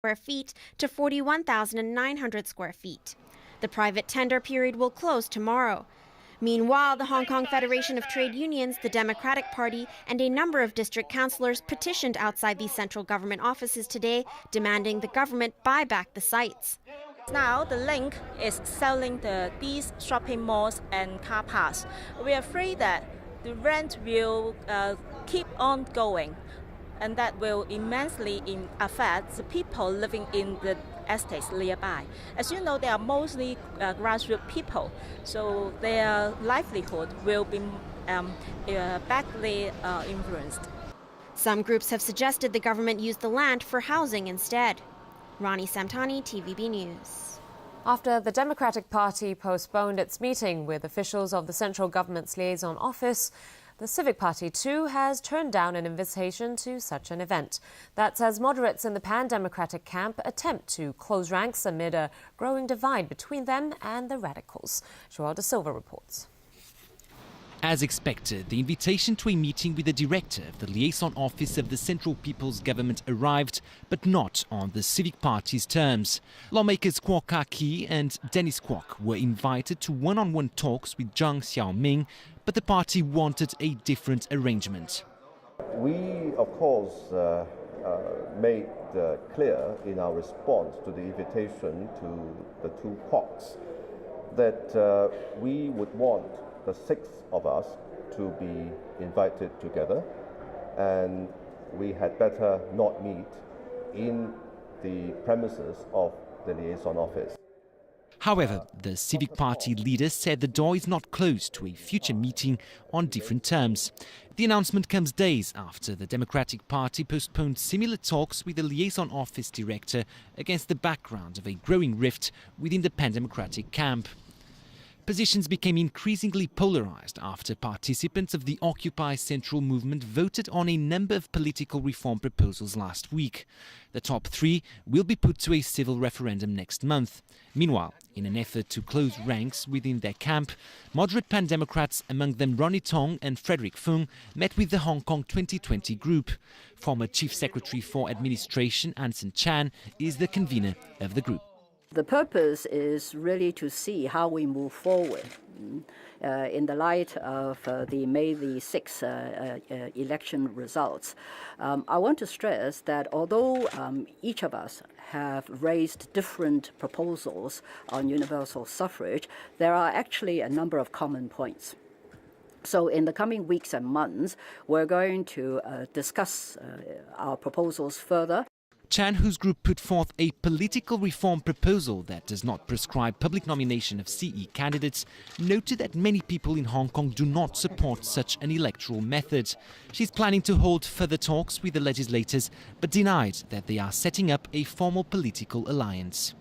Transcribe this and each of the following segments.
square feet to 41,900 square feet. The private tender period will close tomorrow. Meanwhile, the Hong Kong Federation of Trade Unions, the Democratic Party, and a number of district councillors petitioned outside these central government offices today, demanding the government buy back the sites. Now the link is selling these shopping malls and car parks. We are afraid that the rent will keep on going, and that will immensely affect the people living in the estates nearby. As you know, they are mostly grassroots people, so their livelihood will be badly influenced. Some groups have suggested the government use the land for housing instead. Rani Samtani, TVB News. After the Democratic Party postponed its meeting with officials of the central government's liaison office, the Civic Party too has turned down an invitation to such an event. That's as moderates in the pan-democratic camp attempt to close ranks amid a growing divide between them and the radicals. Joel De Silva reports. As expected, the invitation to a meeting with the director of the liaison office of the Central People's Government arrived, but not on the Civic Party's terms. Lawmakers Kwok Ka-ki and Dennis Kwok were invited to one-on-one talks with Zhang Xiaoming, but the party wanted a different arrangement. We, of course, made clear in our response to the invitation to the two Kwoks that we would want the six of us to be invited together, and we had better not meet in the premises of the liaison office. However, the Civic Party leader said the door is not closed to a future meeting on different terms. The announcement comes days after the Democratic Party postponed similar talks with the liaison office director against the background of a growing rift within the pan-democratic camp. Positions became increasingly polarized after participants of the Occupy Central movement voted on a number of political reform proposals last week. The top three will be put to a civil referendum next month. Meanwhile, in an effort to close ranks within their camp, moderate pan-democrats, among them Ronnie Tong and Frederick Fung, met with the Hong Kong 2020 group. Former Chief Secretary for Administration Anson Chan is the convener of the group. The purpose is really to see how we move forward in the light of the May the 6th election results. I want to stress that although each of us have raised different proposals on universal suffrage, there are actually a number of common points. So in the coming weeks and months, we're going to discuss our proposals further. Chan, whose group put forth a political reform proposal that does not prescribe public nomination of CE candidates, noted that many people in Hong Kong do not support such an electoral method. She's planning to hold further talks with the legislators, but denied that they are setting up a formal political alliance.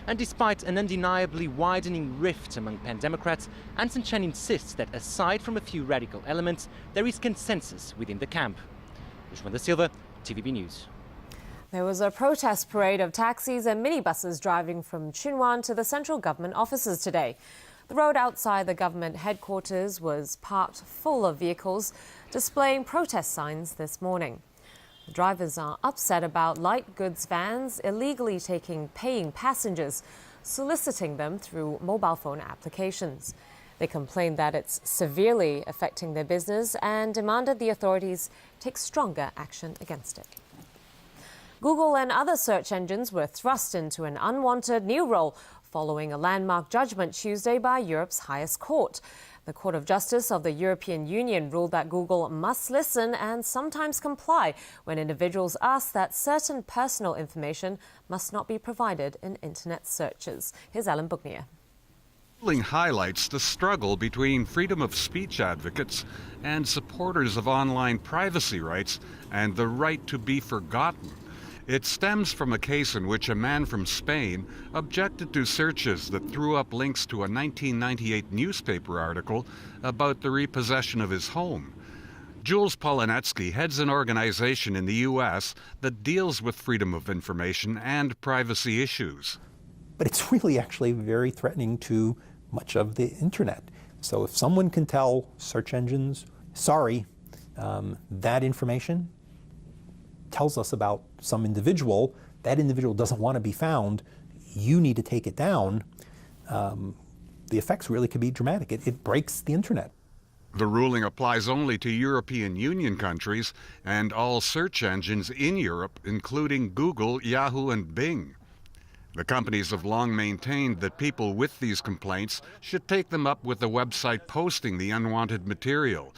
And despite an undeniably widening rift among pan-democrats, Anson Chan insists that aside from a few radical elements, there is consensus within the camp. Joel De Silva, TVB News. There was a protest parade of taxis and minibuses driving from Tsuen Wan to the central government offices today. The road outside the government headquarters was parked full of vehicles displaying protest signs this morning. The drivers are upset about light goods vans illegally taking paying passengers, soliciting them through mobile phone applications. They complained that it's severely affecting their business and demanded the authorities take stronger action against it. Google and other search engines were thrust into an unwanted new role following a landmark judgment Tuesday by Europe's highest court. The Court of Justice of the European Union ruled that Google must listen and sometimes comply when individuals ask that certain personal information must not be provided in internet searches. Here's Alan Bugnia. The ruling highlights the struggle between freedom of speech advocates and supporters of online privacy rights and the right to be forgotten. It stems from a case in which a man from Spain objected to searches that threw up links to a 1998 newspaper article about the repossession of his home. Jules Polonetsky heads an organization in the U.S. that deals with freedom of information and privacy issues. But it's really actually very threatening to much of the internet. So if someone can tell search engines, sorry, that information tells us about some individual that individual doesn't want to be found, you need to take it down, the effects really could be dramatic. It breaks the internet. The ruling applies only to European Union countries and all search engines in Europe, including Google, Yahoo, and Bing. The companies have long maintained that people with these complaints should take them up with the website posting the unwanted material.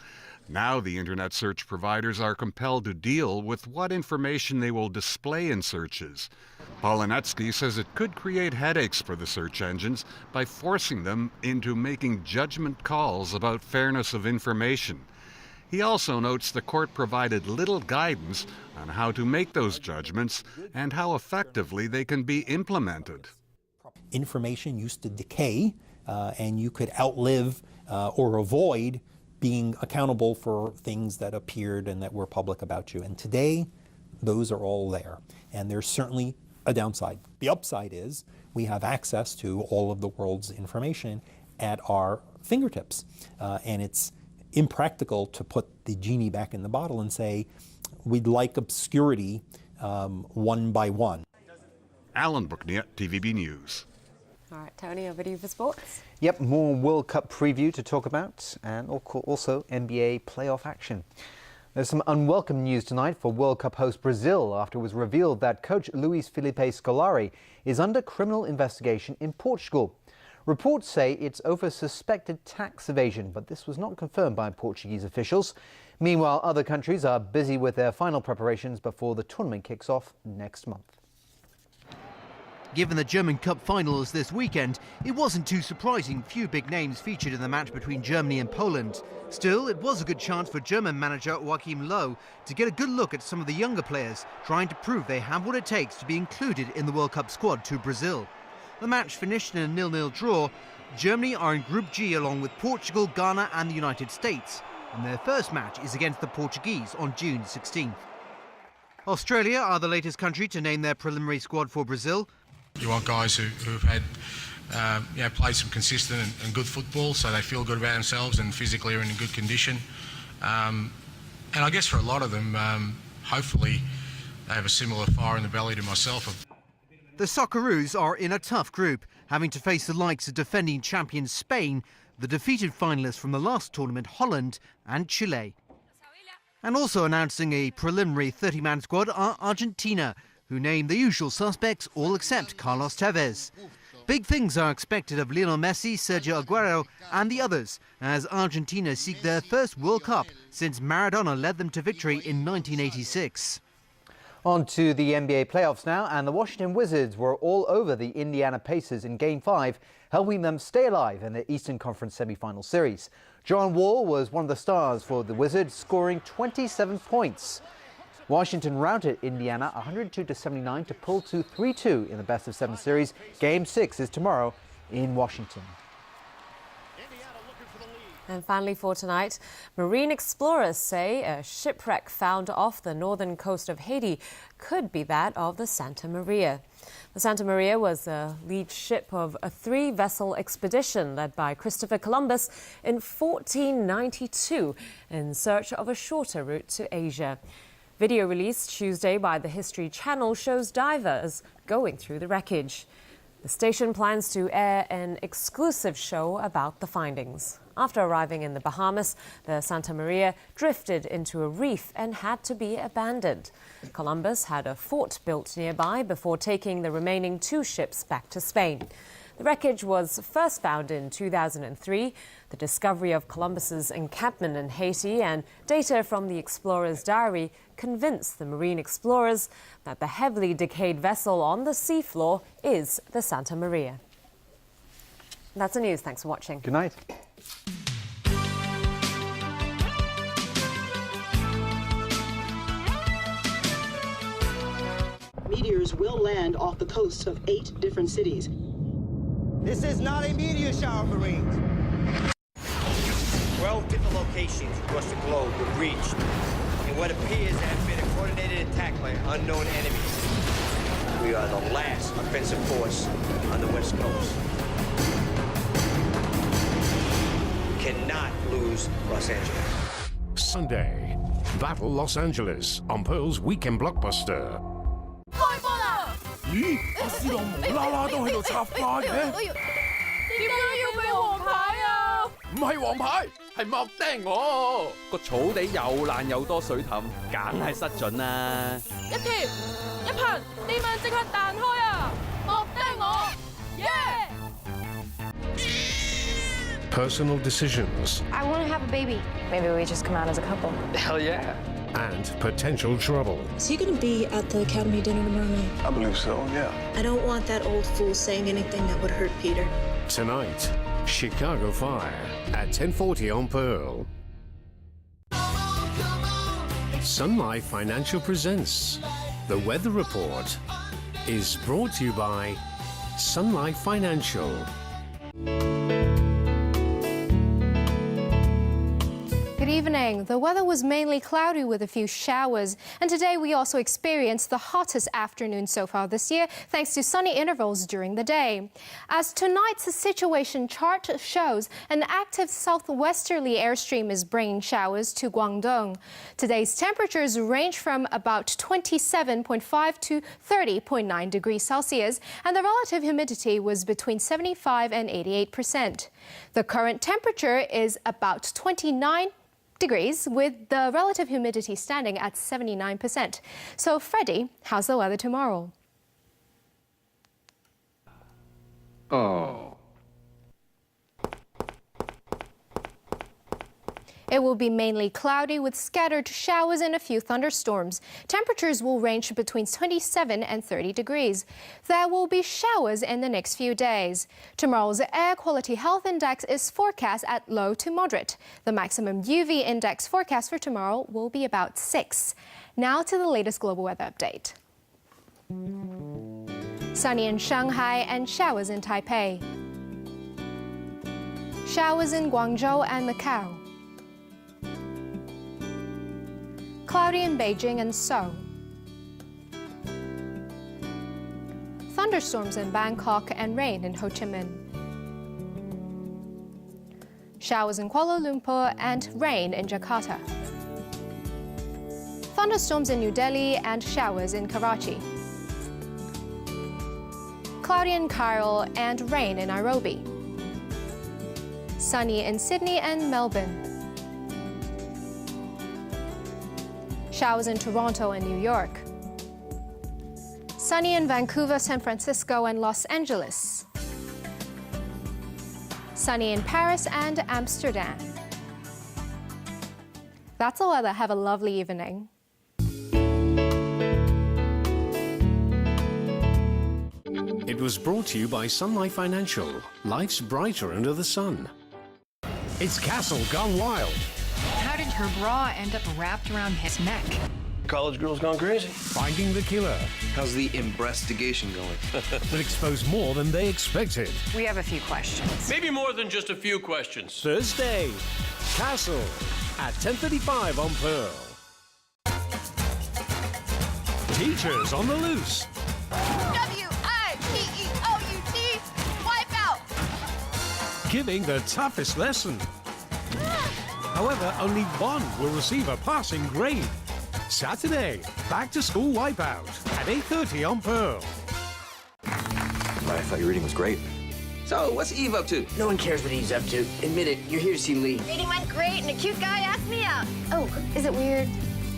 Now the internet search providers are compelled to deal with what information they will display in searches. Polanetsky says it could create headaches for the search engines by forcing them into making judgment calls about fairness of information. He also notes the court provided little guidance on how to make those judgments and how effectively they can be implemented. Information used to decay, and you could outlive or avoid being accountable for things that appeared and that were public about you. And today, those are all there. And there's certainly a downside. The upside is we have access to all of the world's information at our fingertips. And it's impractical to put the genie back in the bottle and say, we'd like obscurity one by one. Alan Bookniat, TVB News. All right, Tony, over to you for sports. Yep, more World Cup preview to talk about, and also NBA playoff action. There's some unwelcome news tonight for World Cup host Brazil after it was revealed that coach Luis Felipe Scolari is under criminal investigation in Portugal. Reports say it's over suspected tax evasion, but this was not confirmed by Portuguese officials. Meanwhile, other countries are busy with their final preparations before the tournament kicks off next month. Given the German Cup final is this weekend, it wasn't too surprising few big names featured in the match between Germany and Poland. Still, it was a good chance for German manager Joachim Löw to get a good look at some of the younger players, trying to prove they have what it takes to be included in the World Cup squad to Brazil. The match finished in a 0-0 draw. Germany are in Group G along with Portugal, Ghana and the United States, and their first match is against the Portuguese on June 16th. Australia are the latest country to name their preliminary squad for Brazil. You want guys who've had, played some consistent and good football, so they feel good about themselves and physically are in good condition. And I guess for a lot of them, hopefully they have a similar fire in the belly to myself. The Socceroos are in a tough group, having to face the likes of defending champions Spain, the defeated finalists from the last tournament Holland and Chile. And also announcing a preliminary 30-man squad are Argentina, who named the usual suspects, all except Carlos Tevez. Big things are expected of Lionel Messi, Sergio Aguero and the others, as Argentina seek their first World Cup since Maradona led them to victory in 1986. On to the NBA playoffs now, and the Washington Wizards were all over the Indiana Pacers in Game 5, helping them stay alive in the Eastern Conference semi-final series. John Wall was one of the stars for the Wizards, scoring 27 points. Washington routed Indiana 102-79 to pull to 3-2 in the best-of-7 series. Game 6 is tomorrow in Washington. And finally for tonight, marine explorers say a shipwreck found off the northern coast of Haiti could be that of the Santa Maria. The Santa Maria was the lead ship of a 3-vessel expedition led by Christopher Columbus in 1492 in search of a shorter route to Asia. Video released Tuesday by the History Channel shows divers going through the wreckage. The station plans to air an exclusive show about the findings. After arriving in the Bahamas, the Santa Maria drifted into a reef and had to be abandoned. Columbus had a fort built nearby before taking the remaining 2 ships back to Spain. The wreckage was first found in 2003. The discovery of Columbus's encampment in Haiti and data from the explorer's diary convinced the marine explorers that the heavily decayed vessel on the seafloor is the Santa Maria. That's the news. Thanks for watching. Good night. Meteors will land off the coasts of 8 different cities. This is not a meteor shower, Marines. 12 different locations across the globe were breached in what appears to have been a coordinated attack by unknown enemies. We are the last offensive force on the West Coast. We cannot lose Los Angeles. Sunday, Battle Los Angeles on Pearl's weekend blockbuster. 咦，阿斯朗無啦啦都喺度插花嘅，點解要俾黃牌啊？唔係黃牌，係莫釘我。個草地又爛又多水凼，梗係失準啦。一貼一噴，啲蚊即刻彈開啊！莫釘我，耶！Personal decisions. I want to have a baby. Maybe we just come out as a couple. Hell yeah. And potential trouble. Is he going to be at the Academy dinner tomorrow night? I believe so, yeah. I don't want that old fool saying anything that would hurt Peter. Tonight, Chicago Fire at 10:40 on Pearl. Sun Life Financial presents The Weather Report is brought to you by Sun Life Financial. Good evening. The weather was mainly cloudy with a few showers, and today we also experienced the hottest afternoon so far this year thanks to sunny intervals during the day. As tonight's situation chart shows, an active southwesterly airstream is bringing showers to Guangdong. Today's temperatures range from about 27.5 to 30.9 degrees Celsius, and the relative humidity was between 75 and 88%. The current temperature is about 29 degrees, with the relative humidity standing at 79%. So, Freddie, how's the weather tomorrow? Oh. It will be mainly cloudy with scattered showers and a few thunderstorms. Temperatures will range between 27 and 30 degrees. There will be showers in the next few days. Tomorrow's air quality health index is forecast at low to moderate. The maximum UV index forecast for tomorrow will be about 6. Now to the latest global weather update. Sunny in Shanghai and showers in Taipei. Showers in Guangzhou and Macau. Cloudy in Beijing and Seoul. Thunderstorms in Bangkok and rain in Ho Chi Minh. Showers in Kuala Lumpur and rain in Jakarta. Thunderstorms in New Delhi and showers in Karachi. Cloudy in Cairo and rain in Nairobi. Sunny in Sydney and Melbourne. Showers in Toronto and New York. Sunny in Vancouver, San Francisco, and Los Angeles. Sunny in Paris and Amsterdam. That's the weather. Have a lovely evening. It was brought to you by Sun Life Financial. Life's brighter under the sun. It's Castle Gone Wild. How did her bra end up wrapped around his neck? College girl's gone crazy. Finding the killer. How's the investigation going? That exposed more than they expected. We have a few questions. Maybe more than just a few questions. Thursday, Castle at 10:35 on Pearl. Teachers on the loose. WIPEOUT! Wipeout! Giving the toughest lesson. However, only one will receive a passing grade. Saturday, back to school wipeout at 8:30 on Pearl. I thought your reading was great. So, what's Eve up to? No one cares what Eve's up to. Admit it, you're here to see Lee. Reading went great, and a cute guy asked me out. Oh, is it weird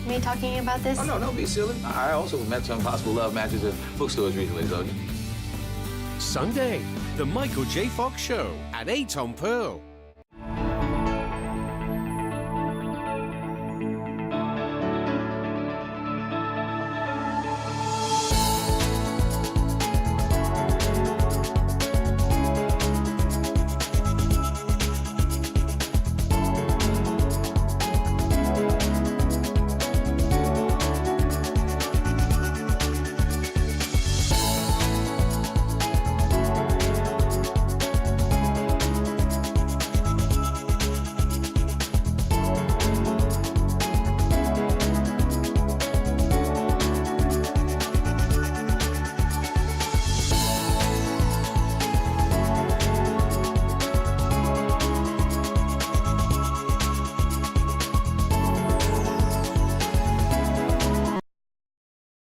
me talking about this? Oh, no, don't be silly. I also met some possible love matches at bookstores recently, so. Sunday, the Michael J. Fox Show at 8 on Pearl.